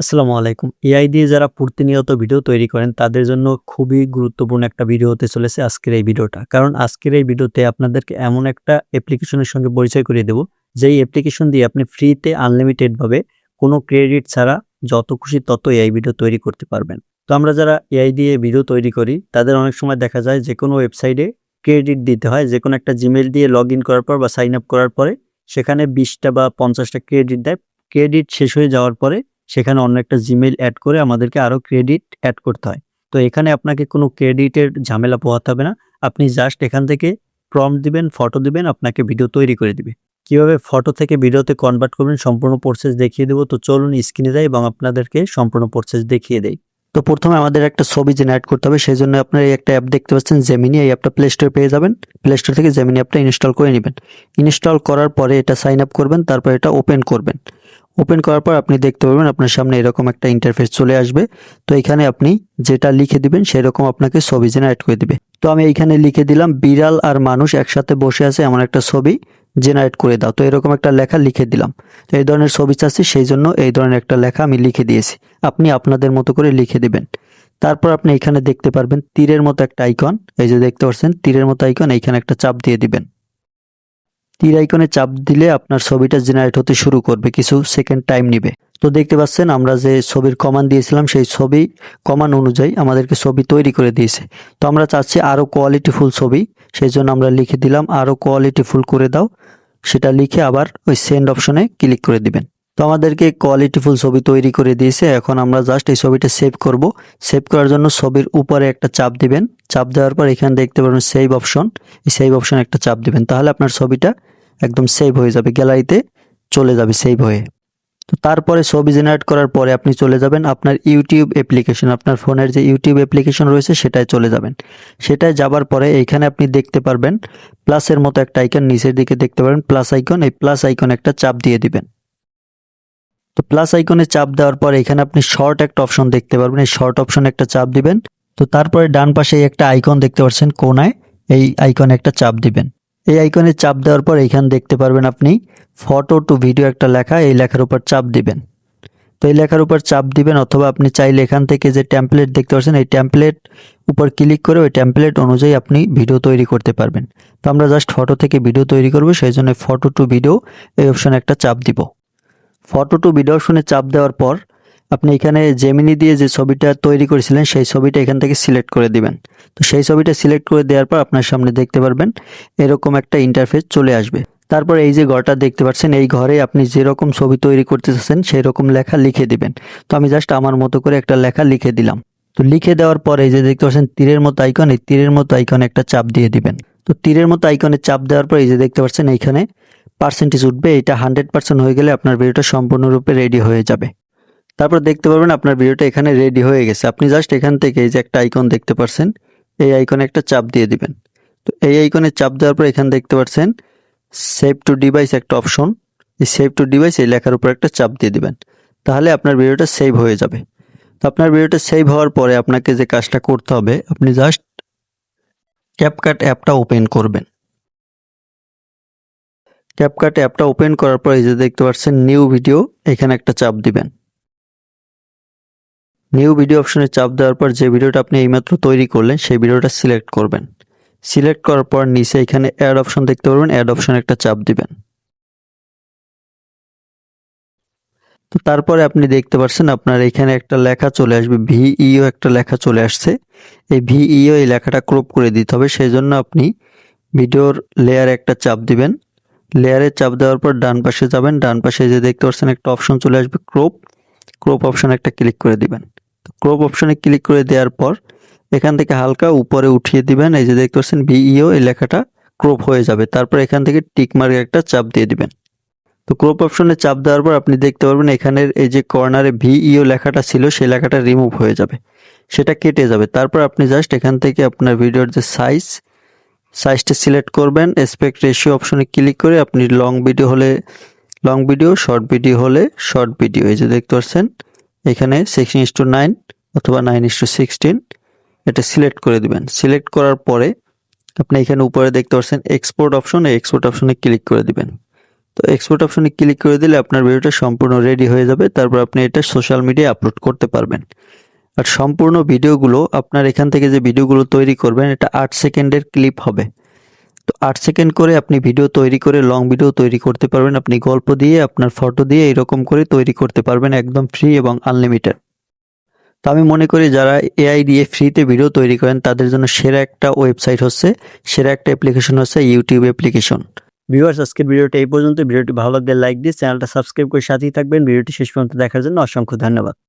আসসালামু আলাইকুম। এআই দিয়ে যারা প্রতিনিয়ত ভিডিও তৈরি করেন তাদের জন্য খুবই গুরুত্বপূর্ণ একটা ভিডিও হতে চলেছে আজকের এই ভিডিওটা। কারণ আজকের এই ভিডিওতে আপনাদেরকে এমন একটা অ্যাপ্লিকেশনের সঙ্গে পরিচয় করিয়ে দেব, যেই অ্যাপ্লিকেশন দিয়ে আপনি ফ্রিতে আনলিমিটেড ভাবে কোনো ক্রেডিট ছাড়া যত খুশি তত এআই ভিডিও তৈরি করতে পারবেন। তো আমরা যারা এআই দিয়ে ভিডিও তৈরি করি তাদের অনেক সময় দেখা যায় যেকোনো ওয়েবসাইটে ক্রেডিট দিতে হয়। যেকোনো একটা জিমেইল দিয়ে লগইন করার পর বা সাইন আপ করার পরে সেখানে ২০ টা বা ৫০ টা ক্রেডিট দেয়। ক্রেডিট শেষ হয়ে যাওয়ার পরে সেখানে অন্য একটা জিমেইল এড করে আমাদেরকে আরো ক্রেডিট এড করতে হয়। তো এখানে আপনাকে কোনো ক্রেডিটের ঝামেলা পোহাতে হবে না। আপনি জাস্ট এখান থেকে প্রম্পট দিবেন, ফটো দিবেন, আপনাকে ভিডিও তৈরি করে দিবে। কিভাবে ফটো থেকে ভিডিওতে কনভার্ট করবেন সম্পূর্ণ প্রসেস দেখিয়ে দেব। তো চলুন স্ক্রিনে যাই এবং আপনাদেরকে সম্পূর্ণ প্রসেস দেখিয়ে দেই। তো প্রথমে আমাদের একটা ছবি জেনারেট করতে হবে। সেজন্য আপনারা এই একটা অ্যাপ দেখতে পাচ্ছেন জেমিনি। এই অ্যাপটা প্লে স্টোরে পেয়ে যাবেন। প্লে স্টোর থেকে জেমিনি অ্যাপটা ইনস্টল করে নিবেন। ইনস্টল করার পরে এটা সাইন আপ করবেন, তারপর এটা ওপেন করবেন। ওপেন করার পর আপনি দেখতে পারবেন আপনার সামনে এরকম একটা ইন্টারফেস চলে আসবে। তো এখানে আপনি যেটা লিখে দিবেন সেরকম আপনাকে ছবি জেনারেট করে দিবে। তো আমি এইখানে লিখে দিলাম বিড়াল আর মানুষ একসাথে বসে আছে এমন একটা ছবি জেনারেট করে দাও। তো এরকম একটা লেখা লিখে দিলাম। তো এই ধরনের ছবি চাচ্ছি, সেই জন্য এই ধরনের একটা লেখা আমি লিখে দিয়েছি। আপনি আপনাদের মতো করে লিখে দিবেন। তারপর আপনি এখানে দেখতে পারবেন তীরের মতো একটা আইকন, এই যে দেখতে পাচ্ছেন তীরের মতো আইকন, এইখানে একটা চাপ দিয়ে দিবেন। তীর আইকনে চাপ দিলে আপনার ছবিটা জেনারেট হতে শুরু করবে, কিছু সেকেন্ড টাইম নিবে। তো দেখতে পাচ্ছেন আমরা যে ছবির কমান্ড দিয়েছিলাম সেই ছবি কমান্ড অনুযায়ী আমাদেরকে ছবি তৈরি করে দিয়েছে। তো আমরা চাচ্ছি আরো কোয়ালিটিফুল ছবি, সেই জন্য আমরা লিখে দিলাম আরো কোয়ালিটিফুল করে দাও। সেটা লিখে আবার ওই সেন্ড অপশনে ক্লিক করে দিবেন। তো আমাদেরকে কোয়ালিটিফুল ছবি তৈরি করে দিয়েছে। এখন আমরা জাস্ট এই ছবিটা সেভ করব। সেভ করার জন্য ছবির উপরে একটা চাপ দিবেন। চাপ দেওয়ার পর এখানে দেখতে পারবেন সেভ অপশন, এই সেভ অপশনে একটা চাপ দিবেন। তাহলে আপনার ছবিটা একদম সেভ হয়ে যাবে, গ্যালারিতে চলে যাবে সেভ হয়ে। তো তারপরে ছবি জেনারেট করার পরে আপনি চলে যাবেন আপনার ইউটিউব অ্যাপ্লিকেশন, আপনার ফোনের যে ইউটিউব অ্যাপ্লিকেশন রয়েছে সেটায় চলে যাবেন। সেটায় যাবার পরে এইখানে আপনি দেখতে পারবেন প্লাসের মতো একটা আইকন, নিচের দিকে দেখতে পারবেন প্লাস আইকন, এই প্লাস আইকনে একটা চাপ দিয়ে দিবেন। তো প্লাস আইকনে চাপ দেওয়ার পর এখানে আপনি শর্ট একটা অপশন দেখতে পারবেন, এই শর্ট অপশনে একটা চাপ দিবেন। তো তারপরে ডান পাশে একটা আইকন দেখতে পাচ্ছেন কোনায়, এই আইকনে একটা চাপ দিবেন। এই আইকনে চাপ দেওয়ার পর এখানে দেখতে পারবেন আপনি ফটো টু ভিডিও একটা লেখা, এই লেখার উপর চাপ দিবেন। তো এই লেখার উপর চাপ দিবেন, অথবা আপনি চাইলে এখান থেকে যে টেমপ্লেট দেখতে পাচ্ছেন এই টেমপ্লেট উপর ক্লিক করে ওই টেমপ্লেট অনুযায়ী আপনি ভিডিও তৈরি করতে পারবেন। তো আমরা জাস্ট ফটো থেকে ভিডিও তৈরি করব, সেই জন্য ফটো টু ভিডিও এই অপশনে একটা চাপ দিব। ফটো টু ভিডিও অপশনে চাপ দেওয়ার পর আপনি এখানে জেমিনি দিয়ে যে ছবিটা তৈরি করেছিলেন সেই ছবিটা এখান থেকে সিলেক্ট করে দিবেন। তো সেই ছবিটা সিলেক্ট করে দেওয়ার পর আপনার সামনে দেখতে পারবেন এরকম একটা ইন্টারফেস চলে আসবে। তারপর এই যে ঘরটা দেখতে পাচ্ছেন, এই ঘরে আপনি যেরকম ছবি তৈরি করতে চাচ্ছেন সেই রকম লেখা লিখে দিবেন। তো আমি জাস্ট আমার মতো করে একটা লেখা লিখে দিলাম। তো লিখে দেওয়ার পরে এই যে দেখতে পাচ্ছেন তীরের মতো আইকন, এই তীরের মতো আইকনে একটা চাপ দিয়ে দিবেন। তো তীরের মতো আইকনে চাপ দেওয়ার পর এই যে দেখতে পাচ্ছেন এইখানে পার্সেন্টেজ উঠবে, এটা 100% হয়ে গেলে আপনার ভিডিওটা সম্পূর্ণরূপে রেডি হয়ে যাবে। তারপর দেখতে পারবেন আপনার ভিডিওটা এখানে রেডি হয়ে গেছে। আপনি জাস্ট এখান থেকে এই যে একটা আইকন দেখতে পাচ্ছেন, এই আইকনে একটা চাপ দিয়ে দিবেন। তো এই আইকনে চাপ দেওয়ার পর এখানে দেখতে পাচ্ছেন সেভ টু ডিভাইস একটা অপশন, এই সেভ টু ডিভাইস এই লেখার উপর একটা চাপ দিয়ে দিবেন। তাহলে আপনার ভিডিওটা সেভ হয়ে যাবে। তো আপনার ভিডিওটা সেভ হওয়ার পরে আপনাকে যে কাজটা করতে হবে, আপনি জাস্ট ক্যাপকাট অ্যাপটা ওপেন করবেন। ক্যাপকাট অ্যাপটা ওপেন করার পর এই যে দেখতে পাচ্ছেন নিউ ভিডিও, এখানে একটা চাপ দিবেন। নিউ ভিডিও অপশনে চাপ দেওয়ার পর যে ভিডিওটা আপনি এইমাত্র তৈরি করলেন সেই ভিডিওটা সিলেক্ট করবেন। সিলেক্ট করার পর নিচে এখানে অ্যাড অপশন দেখতে পারবেন, অ্যাড অপশনে একটা চাপ দিবেন। তো তারপরে আপনি দেখতে পাচ্ছেন আপনার এখানে একটা লেখা চলে আসবে, ভিইও একটা লেখা চলে আসছে। এই ভিইও এই লেখাটা ক্রপ করে দিতে হবে, সেই জন্য আপনি ভিডিওর লেয়ারে একটা চাপ দিবেন। লেয়ারে চাপ দেওয়ার পর ডান পাশে যাবেন, ডান পাশে যে দেখতে পাচ্ছেন একটা অপশন চলে আসবে ক্রপ, ক্রপ অপশনে একটা ক্লিক করে দিবেন। তো ক্রপ অপশনে ক্লিক করে দেওয়ার পর এখান থেকে হালকা উপরে উঠিয়ে দিবেন, এই যে দেখতে পাচ্ছেন ভিইও এই লেখাটা ক্রপ হয়ে যাবে। তারপর এখান থেকে টিক মার্কে একটা চাপ দিয়ে দিবেন। তো ক্রপ অপশনে চাপ দেওয়ার পর আপনি দেখতে পারবেন এখানের এই যে কর্নারে ভিইও লেখাটা ছিল সেই লেখাটা রিমুভ হয়ে যাবে, সেটা কেটে যাবে। তারপর আপনি জাস্ট এখান থেকে আপনার ভিডিওর যে সাইজটা সিলেক্ট করবেন, অ্যাসপেক্ট রেশিও অপশনে ক্লিক করে আপনি লং ভিডিও হলে লং ভিডিও, শর্ট ভিডিও হলে শর্ট ভিডিও, এই যে দেখতে পাচ্ছেন এখানে 16:9 অথবা 9:16 এটা সিলেক্ট করে দিবেন। সিলেক্ট করার পরে আপনি এখানে উপরে দেখতে পাচ্ছেন এক্সপোর্ট অপশন, এই এক্সপোর্ট অপশনে ক্লিক করে দিবেন। তো তো এক্সপোর্ট অপশনে ক্লিক করে দিলে আপনার ভিডিওটা সম্পূর্ণ রেডি হয়ে যাবে। তারপর আপনি এটা সোশ্যাল মিডিয়ায় আপলোড করতে পারবেন। আর সম্পূর্ণ ভিডিওগুলো আপনার এখান থেকে যে ভিডিওগুলো তৈরি করবেন এটা 8 সেকেন্ডের ক্লিপ হবে। তো 8 সেকেন্ড করে আপনি ভিডিও তৈরি করে লং ভিডিও তৈরি করতে পারবেন। আপনি গল্প দিয়ে আপনার ফটো দিয়ে এরকম করে তৈরি করতে পারবেন একদম ফ্রি এবং আনলিমিটেড। তো আমি মনে করি যারা এআই দিয়ে ফ্রিতে ভিডিও তৈরি করেন তাদের জন্য সেরা একটা ওয়েবসাইট হচ্ছে, সেরা একটা অ্যাপ্লিকেশন হচ্ছে ইউটিউব অ্যাপ্লিকেশন। ভিউয়ার্স, আজকের ভিডিওটা এই পর্যন্ত। ভিডিওটি ভালো লাগলে লাইক দিয়ে চ্যানেলটা সাবস্ক্রাইব করে সাথেই থাকবেন। ভিডিওটি শেষ পর্যন্ত দেখার জন্য অসংখ্য ধন্যবাদ।